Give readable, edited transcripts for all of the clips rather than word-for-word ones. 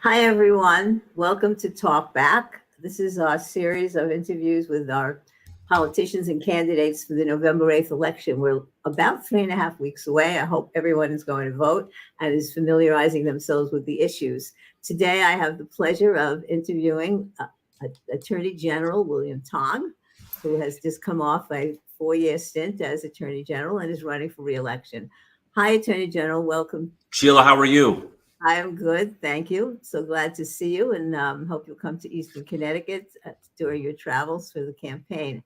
Hi, everyone. Welcome to Talk Back. This is our series of interviews with our politicians and candidates for the November 8th election. We're about 3.5 weeks away. I hope everyone is going to vote and is familiarizing themselves with the issues. Today, I have the pleasure of interviewing Attorney General William Tong, who has just come off a 4-year stint as Attorney General and is running for re-election. Hi, Attorney General. Welcome. Sheila, how are you? I am good, thank you. So glad to see you, and hope you'll come to Eastern Connecticut during your travels for the campaign.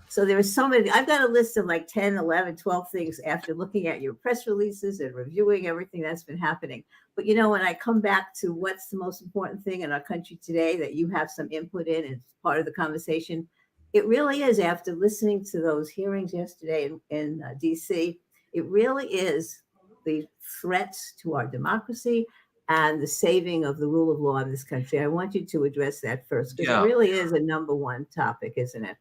So there are so many. I've got a list of like 10, 11, 12 things after looking at your press releases and reviewing everything that's been happening. But when I come back to what's the most important thing in our country today that you have some input in and part of the conversation, it really is, after listening to those hearings yesterday in DC, it really is the threats to our democracy and the saving of the rule of law in this country. I want you to address that first, because it really is a number one topic, isn't it?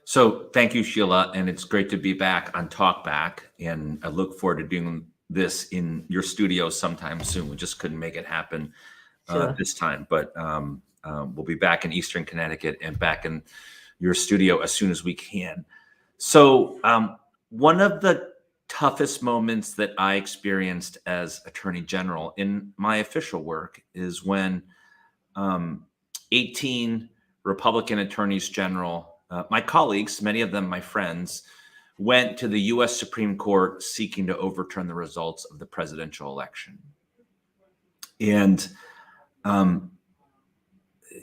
So thank you, Sheila, and it's great to be back on Talk Back, and I look forward to doing this in your studio sometime soon. We just couldn't make it happen this time, but we'll be back in Eastern Connecticut and back in your studio as soon as we can. So one of the toughest moments that I experienced as Attorney General in my official work is when 18 Republican attorneys general, my colleagues, many of them my friends, went to the U.S. Supreme Court seeking to overturn the results of the presidential election. And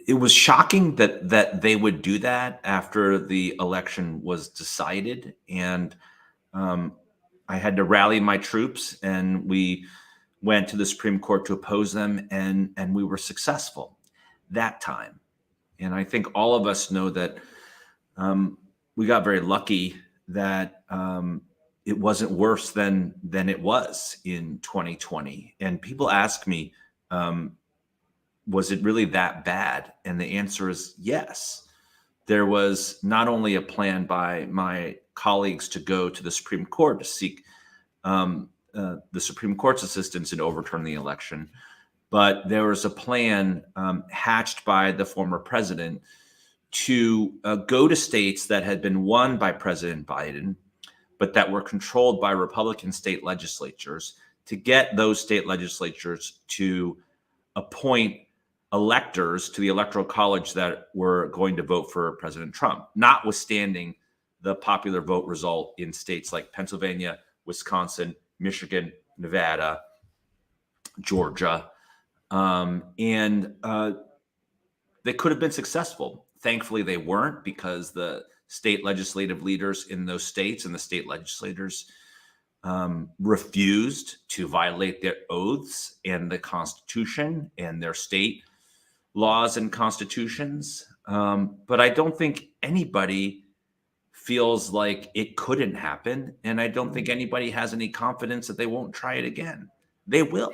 it was shocking that they would do that after the election was decided. And I had to rally my troops, and we went to the Supreme Court to oppose them, and we were successful that time. And I think all of us know that we got very lucky that it wasn't worse than it was in 2020. And people ask me, was it really that bad? And the answer is yes. There was not only a plan by my colleagues to go to the Supreme Court to seek the Supreme Court's assistance in overturning the election, but there was a plan hatched by the former president to go to states that had been won by President Biden, but that were controlled by Republican state legislatures, to get those state legislatures to appoint electors to the Electoral College that were going to vote for President Trump, notwithstanding the popular vote result in states like Pennsylvania, Wisconsin, Michigan, Nevada, Georgia. And they could have been successful. Thankfully, they weren't, because the state legislative leaders in those states and the state legislators refused to violate their oaths and the Constitution and their state laws and constitutions. But I don't think anybody feels like it couldn't happen. And I don't think anybody has any confidence that they won't try it again. They will.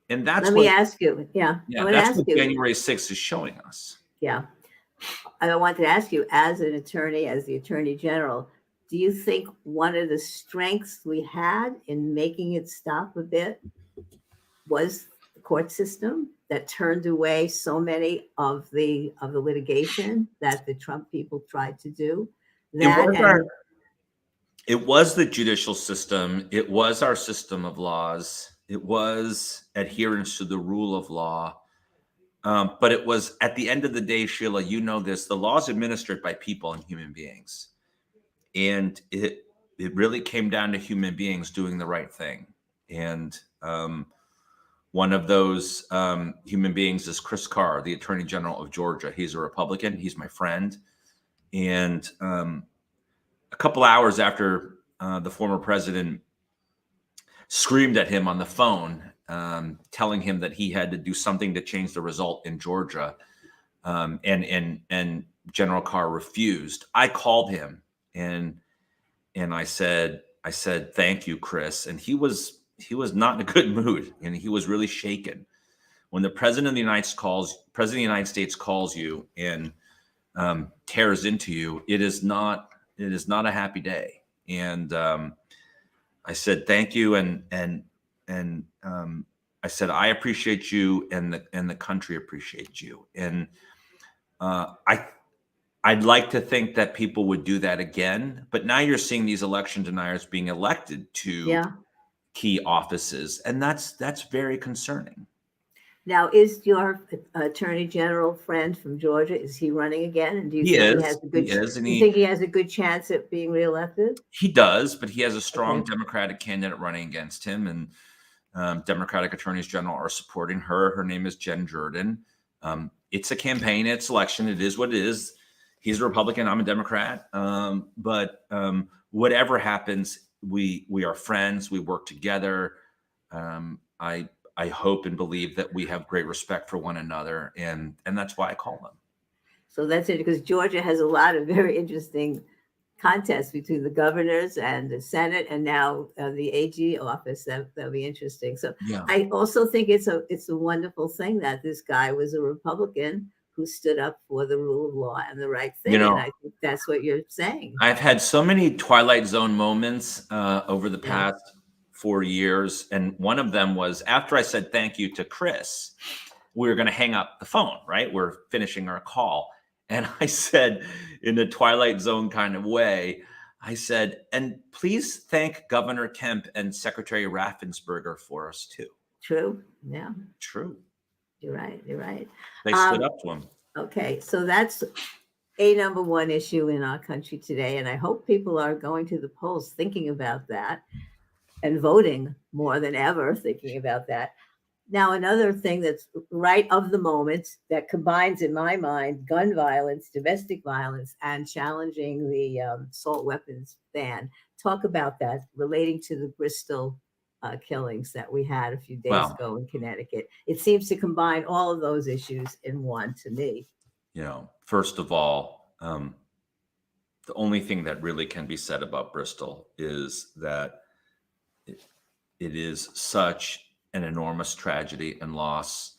And that's Let me ask you. Yeah. That's what January 6th is showing us. Yeah. I wanted to ask you, as an attorney, as the Attorney General, do you think one of the strengths we had in making it stop a bit was the court system that turned away so many of the litigation that the Trump people tried to do? It was the judicial system. It was our system of laws. It was adherence to the rule of law. But it was, at the end of the day, Sheila, you know this, the law is administered by people and human beings. And it really came down to human beings doing the right thing. And one of those human beings is Chris Carr, the Attorney General of Georgia. He's a Republican. He's my friend. And a couple hours after the former president screamed at him on the phone, telling him that he had to do something to change the result in Georgia, and General Carr refused, I called him and I said, thank you, Chris. And he was not in a good mood, and he was really shaken. When the president of the United States calls you and tears into you, it is not a happy day. And I said, thank you. And I I said, I appreciate you, and the country appreciates you. And I'd like to think that people would do that again. But now you're seeing these election deniers being elected to Yeah. key offices, and that's very concerning. Now, is your Attorney General friend from Georgia, is he running again? And do you think he has a good? He is, and you think he has a good chance at being reelected? he does, but he has a strong Okay. Democratic candidate running against him, and Democratic attorneys general are supporting her. Her name is Jen Jordan. It's a campaign, it's election. It is what it is. He's a Republican, I'm a Democrat. But whatever happens, we are friends. We work together. I hope and believe that we have great respect for one another, and that's why I call him. So that's it, because Georgia has a lot of very interesting contests between the governors and the Senate, and now the AG office. That'll be interesting. So Yeah. I also think it's a wonderful thing that this guy was a Republican who stood up for the rule of law and the right thing. And I think that's what you're saying. I've had so many Twilight Zone moments over the Yeah. past 4 years. And one of them was after I said thank you to Chris, we were going to hang up the phone, right? We're finishing our call. And I said, in a Twilight Zone kind of way, I said, and please thank Governor Kemp and Secretary Raffensperger for us too. True. Yeah. True. You're right. You're right. They stood up to him. Okay. So that's a number one issue in our country today. And I hope people are going to the polls thinking about that and voting more than ever, thinking about that. Now, another thing that's right of the moment that combines, in my mind, gun violence, domestic violence, and challenging the assault weapons ban. Talk about that relating to the Bristol killings that we had a few days ago in Connecticut. It seems to combine all of those issues in one to me. First of all, the only thing that really can be said about Bristol is that it is such an enormous tragedy and loss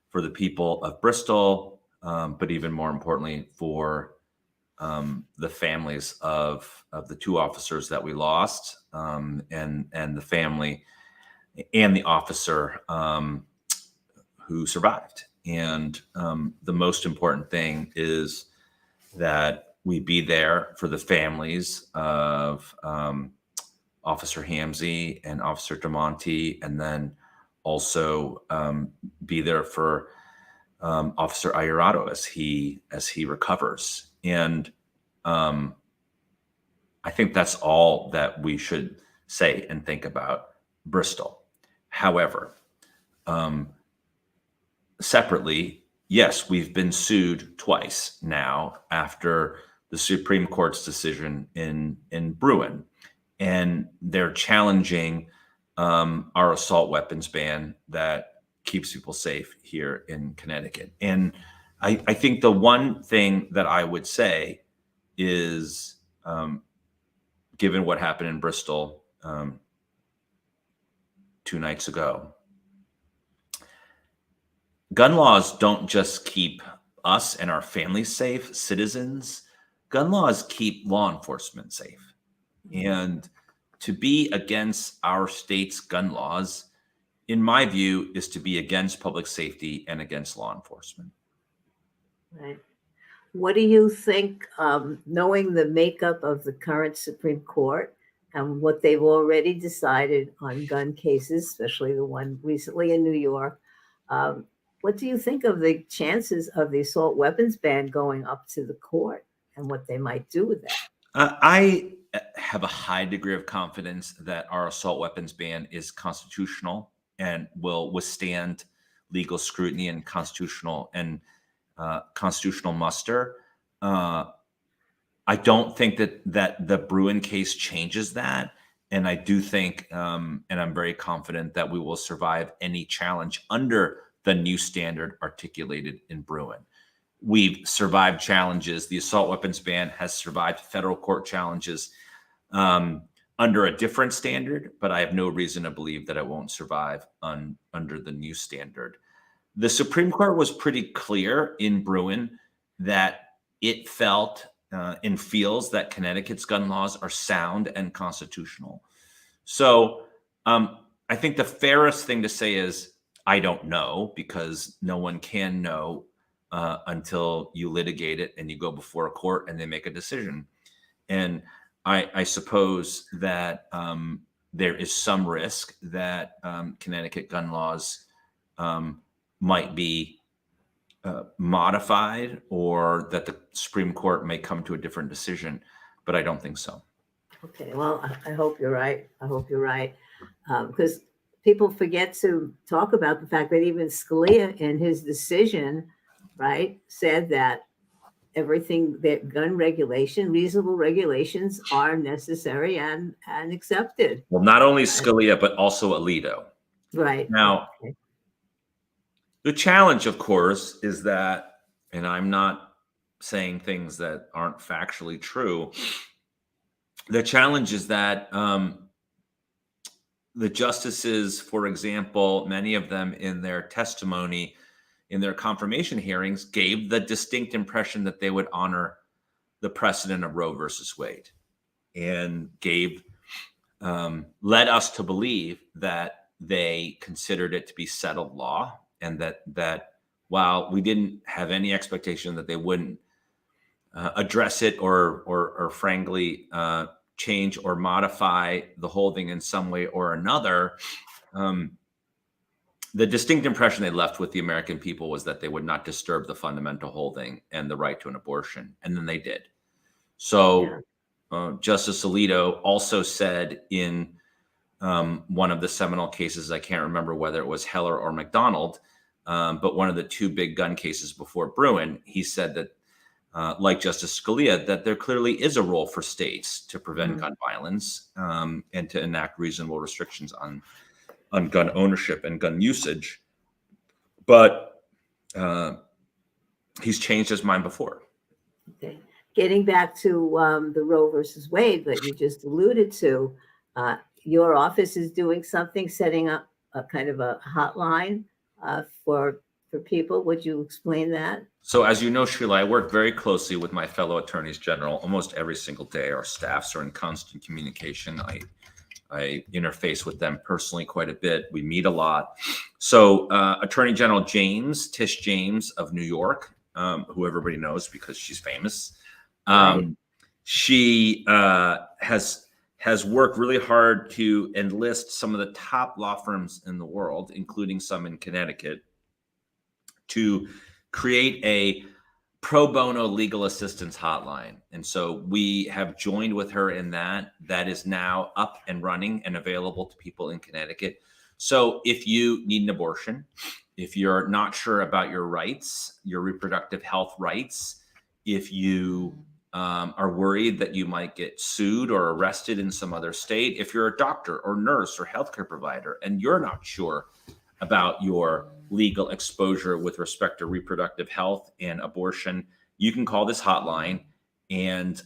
for the people of Bristol, but even more importantly for the families of the two officers that we lost, and the family and the officer who survived. And the most important thing is that we be there for the families of Officer Hamzy and Officer DeMonte, and then also be there for Officer Ayurato as he recovers. And I think that's all that we should say and think about Bristol. However, separately, yes, we've been sued twice now after the Supreme Court's decision in Bruin, and they're challenging our assault weapons ban that keeps people safe here in Connecticut. And I think the one thing that I would say is, given what happened in Bristol 2 nights ago, gun laws don't just keep us and our families safe, citizens. Gun laws keep law enforcement safe. And to be against our state's gun laws, in my view, is to be against public safety and against law enforcement. Right. What do you think, knowing the makeup of the current Supreme Court and what they've already decided on gun cases, especially the one recently in New York, what do you think of the chances of the assault weapons ban going up to the court and what they might do with that? I have a high degree of confidence that our assault weapons ban is constitutional and will withstand legal scrutiny and constitutional muster. I don't think that the Bruin case changes that. And I do think, and I'm very confident that we will survive any challenge under the new standard articulated in Bruin. We've survived challenges. The assault weapons ban has survived federal court challenges under a different standard, but I have no reason to believe that it won't survive under the new standard. The Supreme Court was pretty clear in Bruin that it felt and feels that Connecticut's gun laws are sound and constitutional. So I think the fairest thing to say is I don't know, because no one can know until you litigate it and you go before a court and they make a decision. And I suppose that there is some risk that Connecticut gun laws might be modified, or that the Supreme Court may come to a different decision, but I don't think so. Okay, well, I hope you're right. I hope you're right. Because people forget to talk about the fact that even Scalia, in his decision, right, said that everything that gun regulation, reasonable regulations are necessary and accepted. Well, not only Scalia, but also Alito. Right. Now, Okay. the challenge, of course, is that, and I'm not saying things that aren't factually true, the challenge is that the justices, for example, many of them in their testimony, in their confirmation hearings, gave the distinct impression that they would honor the precedent of Roe versus Wade, and led us to believe that they considered it to be settled law, and that while we didn't have any expectation that they wouldn't address it or frankly change or modify the holding in some way or another, the distinct impression they left with the American people was that they would not disturb the fundamental holding and the right to an abortion, and then they did. So Justice Alito also said in one of the seminal cases, I can't remember whether it was Heller or McDonald, but one of the two big gun cases before Bruin, he said that, like Justice Scalia, that there clearly is a role for states to prevent gun violence and to enact reasonable restrictions on gun ownership and gun usage. But he's changed his mind before. Okay. Getting back to the Roe versus Wade that you just alluded to, your office is doing something, setting up a kind of a hotline for people. Would you explain that? So as you know, Sheila, I work very closely with my fellow attorneys general almost every single day. Our staffs are in constant communication. I interface with them personally quite a bit. We meet a lot. So Attorney General Tish James of New York, who everybody knows because she's famous, she has worked really hard to enlist some of the top law firms in the world, including some in Connecticut, to create a pro bono legal assistance hotline. And so we have joined with her in that. That is now up and running and available to people in Connecticut. So if you need an abortion, if you're not sure about your rights, your reproductive health rights, if you are worried that you might get sued or arrested in some other state, if you're a doctor or nurse or healthcare provider and you're not sure about your legal exposure with respect to reproductive health and abortion, you can call this hotline, and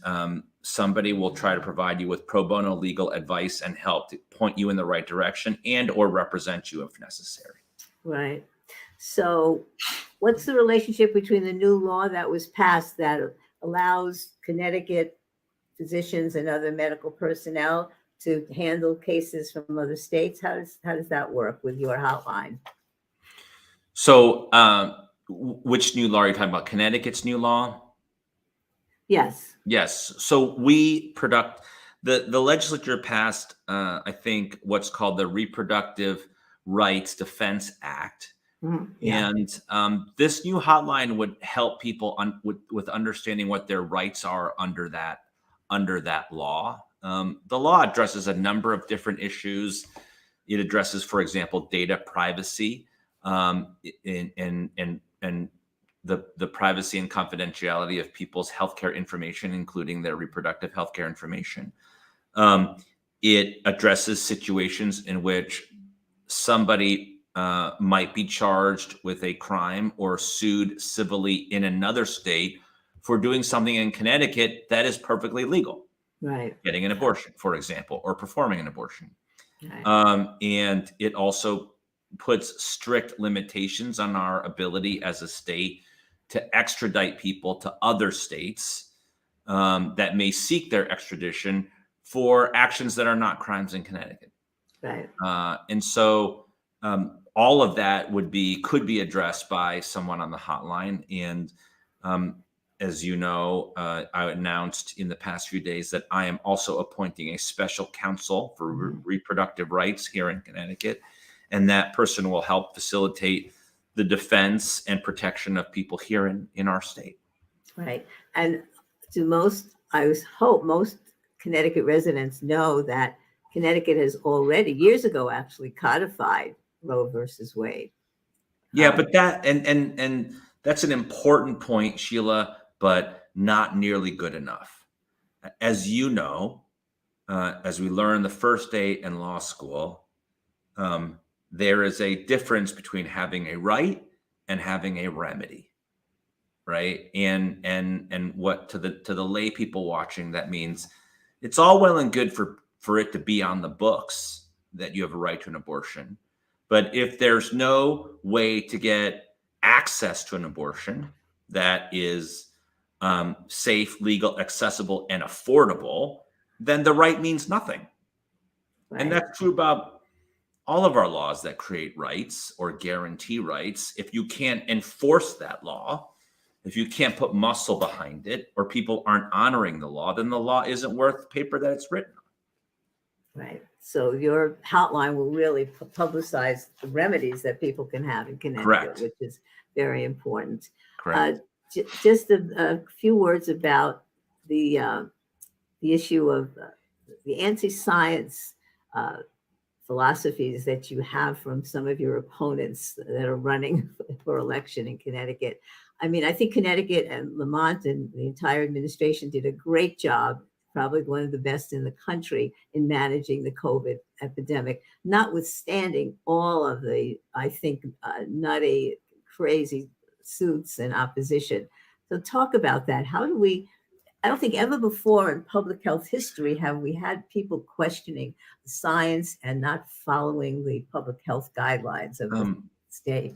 somebody will try to provide you with pro bono legal advice and help to point you in the right direction and or represent you if necessary. Right. So what's the relationship between the new law that was passed that allows Connecticut physicians and other medical personnel to handle cases from other states? How does that work with your hotline? So which new law are you talking about? Connecticut's new law? Yes. Yes. So the legislature passed, I think, what's called the Reproductive Rights Defense Act. Yeah. And this new hotline would help people with understanding what their rights are under that law. The law addresses a number of different issues. It addresses, for example, data privacy and the privacy and confidentiality of people's healthcare information, including their reproductive healthcare information. It addresses situations in which somebody might be charged with a crime or sued civilly in another state for doing something in Connecticut that is perfectly legal. Right. Getting an abortion, for example, or performing an abortion. Right. And it also puts strict limitations on our ability as a state to extradite people to other states that may seek their extradition for actions that are not crimes in Connecticut. Right. And so all of that could be addressed by someone on the hotline. And as you know, I announced in the past few days that I am also appointing a special counsel for reproductive rights here in Connecticut. And that person will help facilitate the defense and protection of people here in our state. Right. And I hope most Connecticut residents know that Connecticut has already, years ago, actually codified Roe versus Wade. Yeah, but that and that's an important point, Sheila, but not nearly good enough. As you know, as we learned the first day in law school, there is a difference between having a right and having a remedy, right? And what to the lay people watching, that means it's all well and good for it to be on the books that you have a right to an abortion. But if there's no way to get access to an abortion that is safe, legal, accessible, and affordable, then the right means nothing. Right. And that's true about all of our laws that create rights or guarantee rights. If you can't enforce that law, if you can't put muscle behind it, or people aren't honoring the law, then the law isn't worth the paper that it's written on. Right. So your hotline will really publicize the remedies that people can have in Connecticut, Correct. which is very important. Correct. Just a few words about the issue of the anti-science philosophies that you have from some of your opponents that are running for election in Connecticut. I mean, I think Connecticut and Lamont and the entire administration did a great job, probably one of the best in the country, in managing the COVID epidemic, notwithstanding all of the, I think, nutty, crazy suits and opposition. So talk about that. How do we, I don't think ever before in public health history have we had people questioning the science and not following the public health guidelines of the state.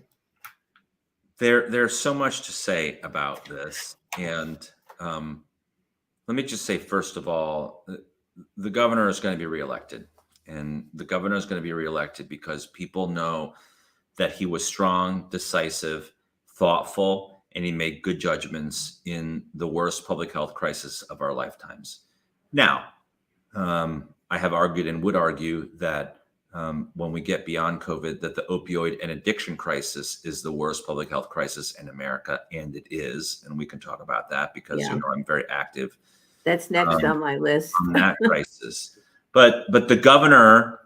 There's so much to say about this. And let me just say, first of all, the governor is going to be reelected. And the governor is going to be reelected because people know that he was strong, decisive, thoughtful, and he made good judgments in the worst public health crisis of our lifetimes. Now, I have argued and would argue that when we get beyond COVID, that the opioid and addiction crisis is the worst public health crisis in America, and it is. And we can talk about that because you know I'm very active. That's next on my list. On that crisis. But the governor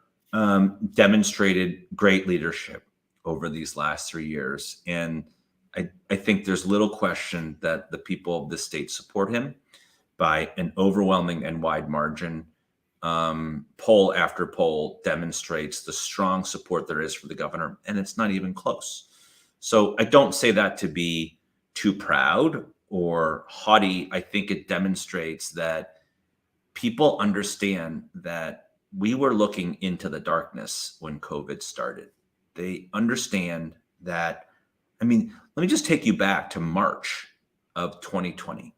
demonstrated great leadership over these last 3 years. And I think there's little question that the people of the state support him by an overwhelming and wide margin. Poll after poll demonstrates the strong support there is for the governor, and it's not even close. So I don't say that to be too proud or haughty. I think it demonstrates that people understand that we were looking into the darkness when COVID started. They understand that. I mean, let me just take you back to March of 2020.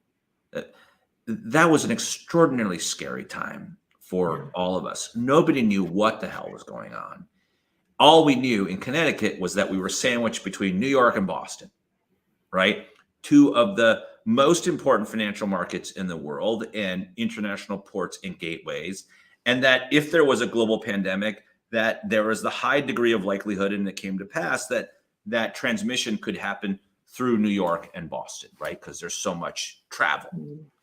That was an extraordinarily scary time for all of us. Nobody knew what the hell was going on. All we knew in Connecticut was that we were sandwiched between New York and Boston, right? Two of the most important financial markets in the world and international ports and gateways. And that if there was a global pandemic, that there was the high degree of likelihood, and it came to pass, that transmission could happen through New York and Boston, right? Because there's so much travel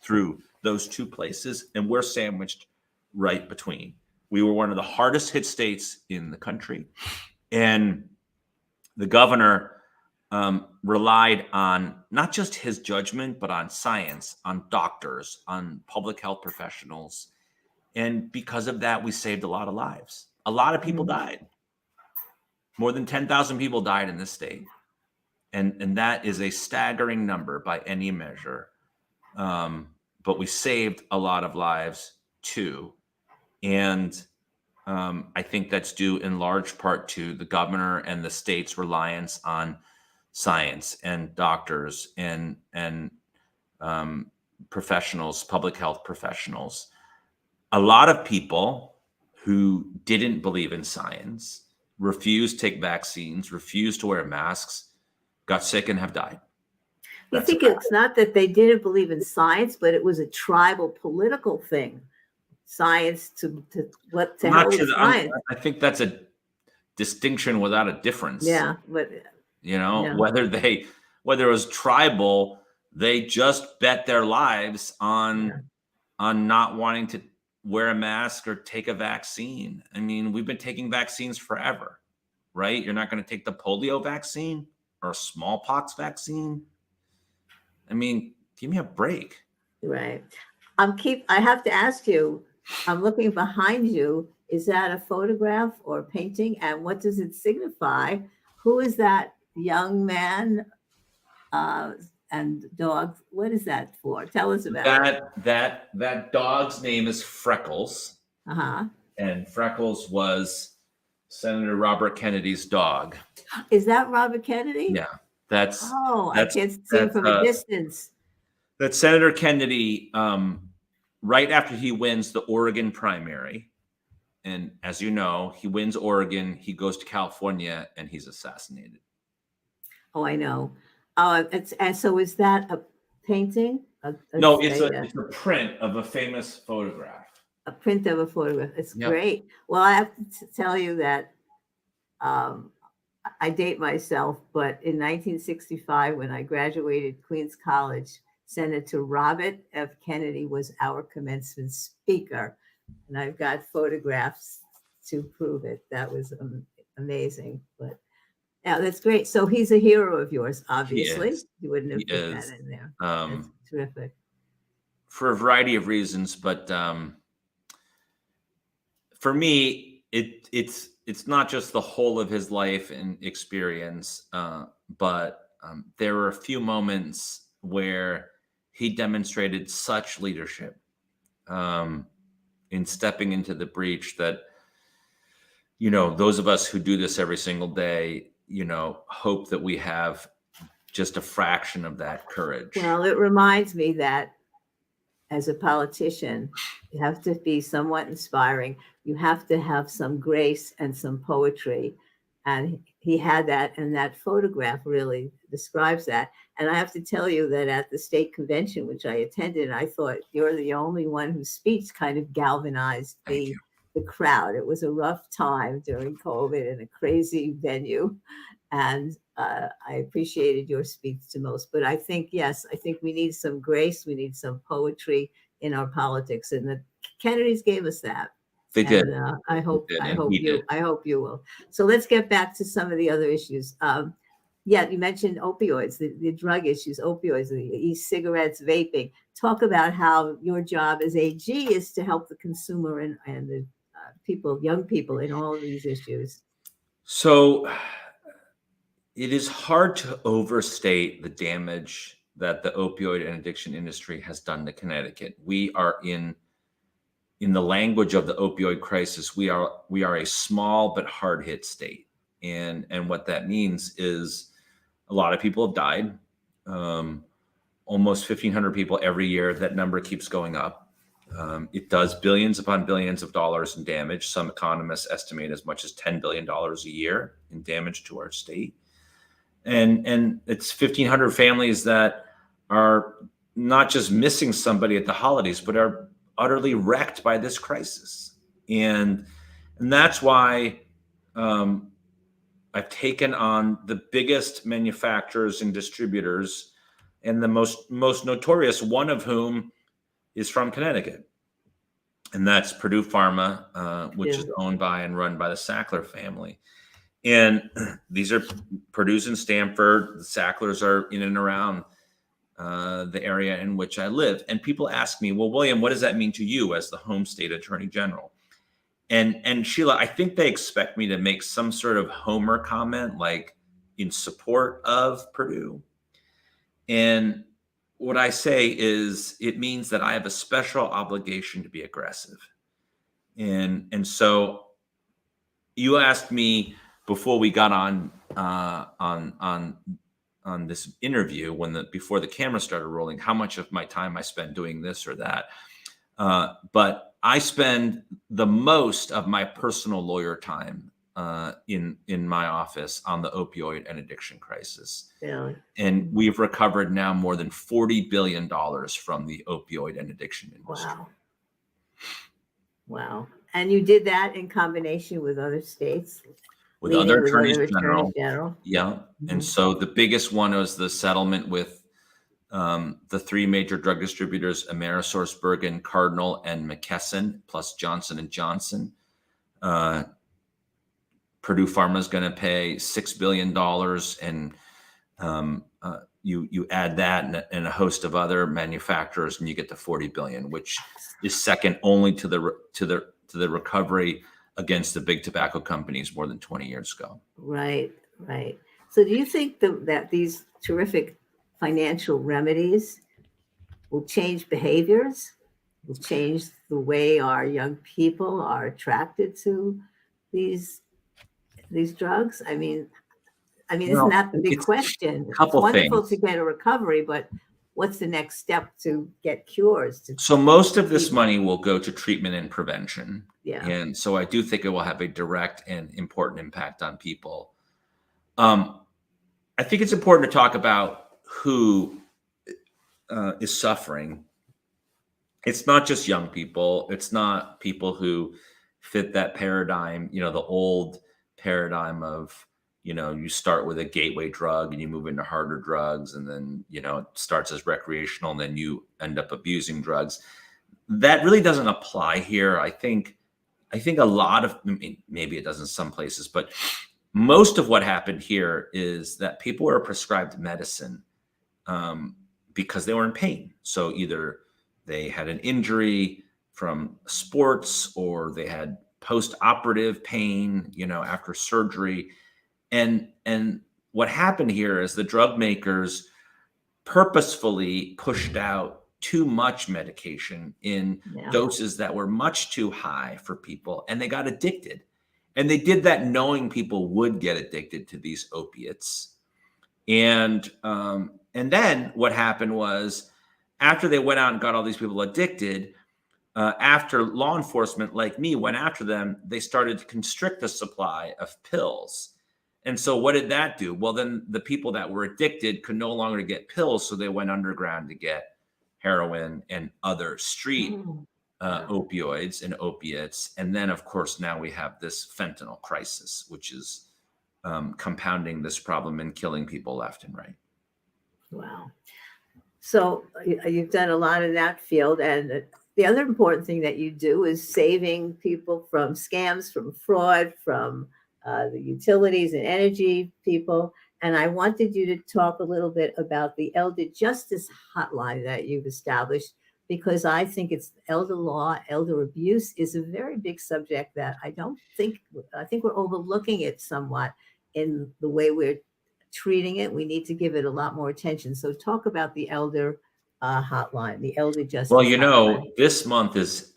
through those two places, and we're sandwiched right between. We were one of the hardest hit states in the country, and the governor relied on not just his judgment, but on science, on doctors, on public health professionals. And because of that, we saved a lot of lives. A lot of people died. More than 10,000 people died in this state. And that is a staggering number by any measure. But we saved a lot of lives too. And I think that's due in large part to the governor and the state's reliance on science and doctors and professionals, public health professionals. A lot of people who didn't believe in science refused to take vaccines, refused to wear masks, got sick, and have died. You That's a think fact. it's not that they didn't believe in science, but it was a tribal political thing. Science to what to I'm hell not sure with that science. I think that's a distinction without a difference. Yeah, but You know, yeah, whether it was tribal, they just bet their lives yeah, on not wanting to wear a mask or take a vaccine. I mean, we've been taking vaccines forever, right? You're not going to take the polio vaccine or a smallpox vaccine. I mean, give me a break. right. I have to ask you, I'm looking behind you. Is that a photograph or a painting? And what does it signify? Who is that young man uh, and dog? What is that for? Tell us about it. That dog's name is Freckles, Uh-huh. and Freckles was Senator Robert Kennedy's dog. Is that Robert Kennedy? Yeah, that's Oh, I that's can't see him that's from a distance. that's Senator Kennedy. Right after he wins the Oregon primary, and as you know, he wins Oregon, he goes to California, and he's assassinated. Oh, I know. Oh, and so is that a painting? No, it's a print of a famous photograph. A print of a photograph. It's Yep. great. Well, I have to tell you that um, I date myself, but in 1965, when I graduated Queens College, Senator Robert F. Kennedy was our commencement speaker. And I've got photographs to prove it. That was amazing. But yeah, that's great. So he's a hero of yours, obviously. is. You wouldn't have He put that is. in there. That's terrific. For a variety of reasons, but for me, it's not just the whole of his life and experience, but there were a few moments where he demonstrated such leadership in stepping into the breach that, you know, those of us who do this every single day, you know, hope that we have just a fraction of that courage. Well, it reminds me that as a politician, you have to be somewhat inspiring. You have to have some grace and some poetry. And he had that, and that photograph really describes that. And I have to tell you that at the state convention, which I attended, I thought you're the only one whose speech kind of galvanized Thank you. the crowd. It was a rough time during COVID in a crazy venue. And I appreciated your speech the most. But I think, yes, I think we need some grace. We need some poetry in our politics. And the Kennedys gave us that. They did. I hope He did. you will. So let's get back to some of the other issues. Yeah, you mentioned opioids, the drug issues, opioids, the e-cigarettes, vaping. Talk about how your job as AG is to help the consumer and the people, young people, in all of these issues. So it is hard to overstate the damage that the opioid and addiction industry has done to Connecticut. We are in the language of the opioid crisis, we are a small but hard hit state. And what that means is a lot of people have died. Almost 1,500 people every year. That number keeps going up. It does billions upon billions of dollars in damage. Some economists estimate as much as $10 billion a year in damage to our state. And it's 1,500 families that are not just missing somebody at the holidays, but are utterly wrecked by this crisis. And that's why I've taken on the biggest manufacturers and distributors, and the most notorious one of whom is from Connecticut. And that's Purdue Pharma, which is owned by and run by the Sackler family. And these are Purdue's in Stamford. The Sacklers are in and around the area in which I live. And people ask me, well, William, what does that mean to you as the home state attorney general? And Sheila, I think they expect me to make some sort of homer comment, like in support of Purdue. And what I say is it means that I have a special obligation to be aggressive. And so you asked me before we got on this interview, before the camera started rolling, how much of my time I spend doing this or that. But I spend the most of my personal lawyer time in my office on the opioid and addiction crisis. Really? And we've recovered now more than $40 billion from the opioid and addiction industry. Wow. Wow. And you did that in combination with other states, With meaning other with attorneys other attorneys general. general? Yeah. And Mhm. so the biggest one was the settlement with the three major drug distributors, AmerisourceBergen, Cardinal, and McKesson, plus Johnson & Johnson. Purdue Pharma is going to pay $6 billion, and you add that and a host of other manufacturers, and you get to 40 billion, which is second only to the recovery against the big tobacco companies more than 20 years ago. Right, right. So do you think that these terrific financial remedies will change behaviors, will change the way our young people are attracted to these drugs? I mean, isn't Well, that the big it's question? a It's couple wonderful to things. get a recovery, but what's the next step to get cures? So most of this money will go to treatment and prevention. Yeah. And so I do think it will have a direct and important impact on people. I think it's important to talk about who is suffering. It's not just young people. It's not people who fit that paradigm, the old paradigm of, you start with a gateway drug and you move into harder drugs, and then, it starts as recreational and then you end up abusing drugs. That really doesn't apply here. I think a lot of, maybe it does in some places, but most of what happened here is that people were prescribed medicine because they were in pain. So either they had an injury from sports, or they had post-operative pain, after surgery. And what happened here is the drug makers purposefully pushed out too much medication in doses that were much too high for people, and they got addicted. And they did that knowing people would get addicted to these opiates. And then what happened was, after they went out and got all these people addicted, after law enforcement like me went after them, they started to constrict the supply of pills. And so what did that do? Well, then the people that were addicted could no longer get pills, so they went underground to get heroin and other street opioids and opiates. And then, of course, now we have this fentanyl crisis, which is compounding this problem and killing people left and right. Wow. So you've done a lot in that field. And the other important thing that you do is saving people from scams, from fraud, from the utilities and energy people. And I wanted you to talk a little bit about the Elder Justice Hotline that you've established, because I think it's elder law, elder abuse is a very big subject that I think we're overlooking it somewhat in the way we're treating it. We need to give it a lot more attention. So talk about the elder hotline, the Elder Justice Hotline. This month is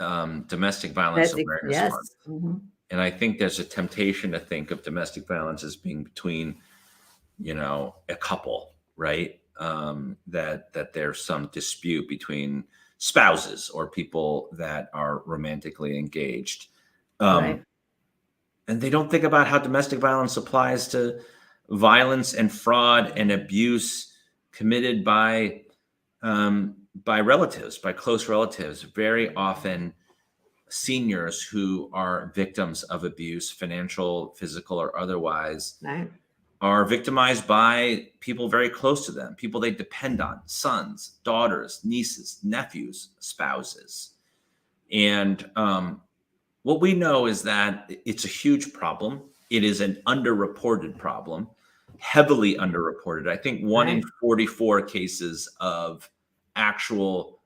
Domestic Violence Awareness Month. Mm-hmm. And I think there's a temptation to think of domestic violence as being between, a couple, right? That there's some dispute between spouses or people that are romantically engaged. Right. And they don't think about how domestic violence applies to violence and fraud and abuse committed by relatives, by close relatives, very often seniors who are victims of abuse, financial, physical, or otherwise, Right. are victimized by people very close to them, people they depend on, sons, daughters, nieces, nephews, spouses. And what we know is that it's a huge problem. It is an underreported problem, heavily underreported. I think 1 in 44 cases of actual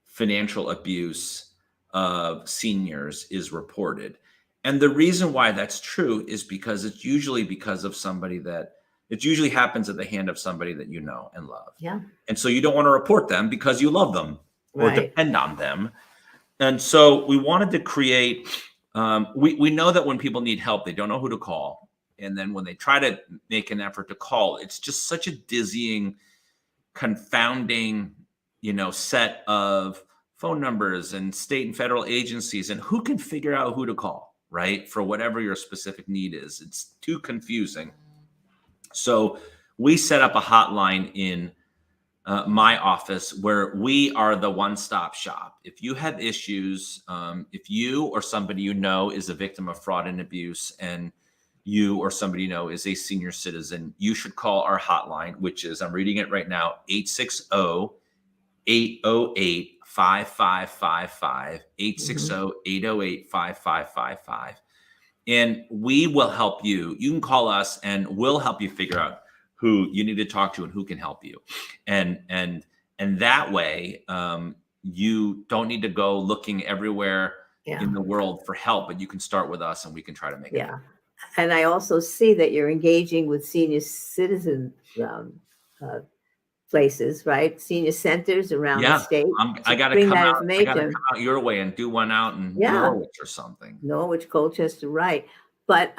financial abuse of seniors is reported. And the reason why that's true is because it usually happens at the hand of somebody that you know and love. Yeah. And so you don't want to report them because you love them or Right. depend on them. And so we wanted to create, we know that when people need help, they don't know who to call. And then when they try to make an effort to call, it's just such a dizzying, confounding, set of phone numbers and state and federal agencies, and who can figure out who to call? right? For whatever your specific need is. It's too confusing. So we set up a hotline in my office where we are the one-stop shop. If you have issues, if you or somebody you know is a victim of fraud and abuse, and you or somebody you know is a senior citizen, you should call our hotline, which is, I'm reading it right now, 860-808-5555, 860-808-5555. And we will help you. You can call us and we'll help you figure out who you need to talk to and who can help you. And that way, you don't need to go looking everywhere in the world for help, but you can start with us and we can try to make it happen. And I also see that you're engaging with senior citizen places, right? Senior centers around the state. I got to come out your way and do one out in Norwich or something. Norwich, Colchester, right. But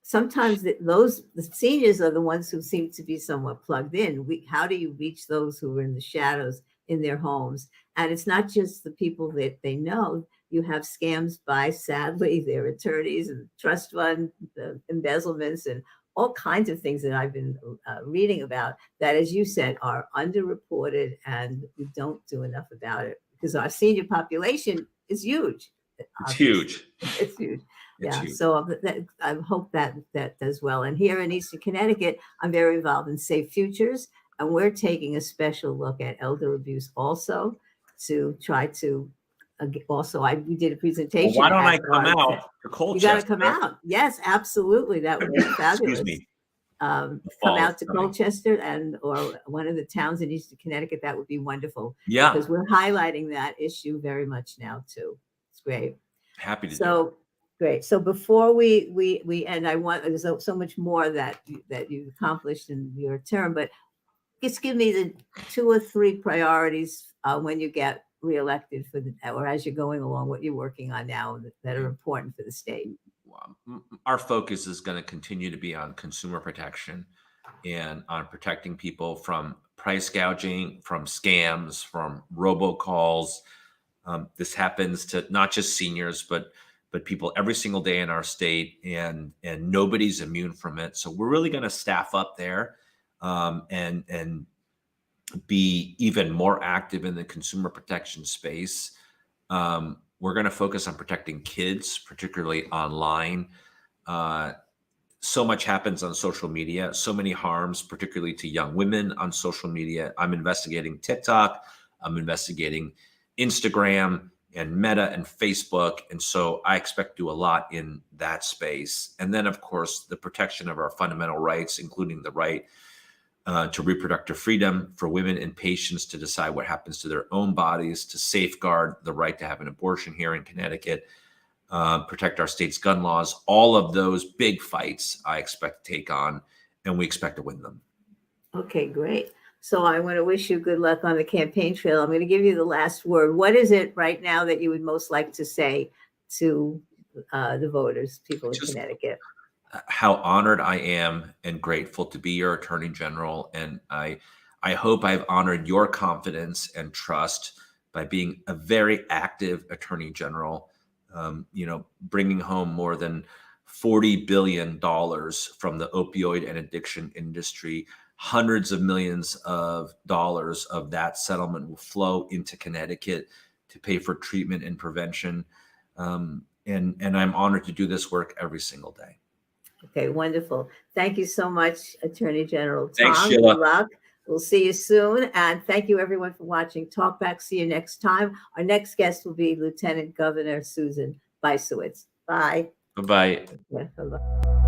sometimes the seniors are the ones who seem to be somewhat plugged in. How do you reach those who are in the shadows in their homes? And it's not just the people that they know. You have scams by, sadly, their attorneys and trust fund embezzlements and all kinds of things that I've been reading about that, as you said, are underreported, and we don't do enough about it because our senior population is huge. It's huge. It's huge. So I hope that does well. And here in Eastern Connecticut, I'm very involved in Safe Futures, and we're taking a special look at elder abuse also to try to. We did a presentation. Well, why don't I come out to Colchester? You got to come out. Yes, absolutely. That would be fabulous. Excuse me. Come out to Colchester or one of the towns in Eastern Connecticut. That would be wonderful. Yeah. Because we're highlighting that issue very much now too. It's great. Happy to do it. So great. So before we end, there's so much more that you've accomplished in your term, but just give me the 2 or 3 priorities when you get reelected or as you're going along, what you're working on now that are important for the state. Our focus is going to continue to be on consumer protection and on protecting people from price gouging, from scams, from robocalls. This happens to not just seniors, but people every single day in our state, and nobody's immune from it. So we're really going to staff up there and be even more active in the consumer protection space. We're going to focus on protecting kids, particularly online. So much happens on social media, so many harms, particularly to young women on social media. I'm investigating TikTok. I'm investigating Instagram and Meta and Facebook. And so I expect to do a lot in that space. And then, of course, the protection of our fundamental rights, including the right to reproductive freedom for women and patients to decide what happens to their own bodies, to safeguard the right to have an abortion here in Connecticut, protect our state's gun laws. All of those big fights I expect to take on, and we expect to win them. Okay, great. So I want to wish you good luck on the campaign trail. I'm going to give you the last word. What is it right now that you would most like to say to the voters, people in Connecticut? How honored I am and grateful to be your Attorney General. And I hope I've honored your confidence and trust by being a very active Attorney General, bringing home more than $40 billion from the opioid and addiction industry. Hundreds of millions of dollars of that settlement will flow into Connecticut to pay for treatment and prevention. And I'm honored to do this work every single day. Okay, wonderful. Thank you so much, Attorney General Tong. Thanks, Sheila. Good luck. We'll see you soon. And thank you, everyone, for watching Talkback. See you next time. Our next guest will be Lieutenant Governor Susan Bisowitz. Bye. Bye-bye. Yeah, bye-bye.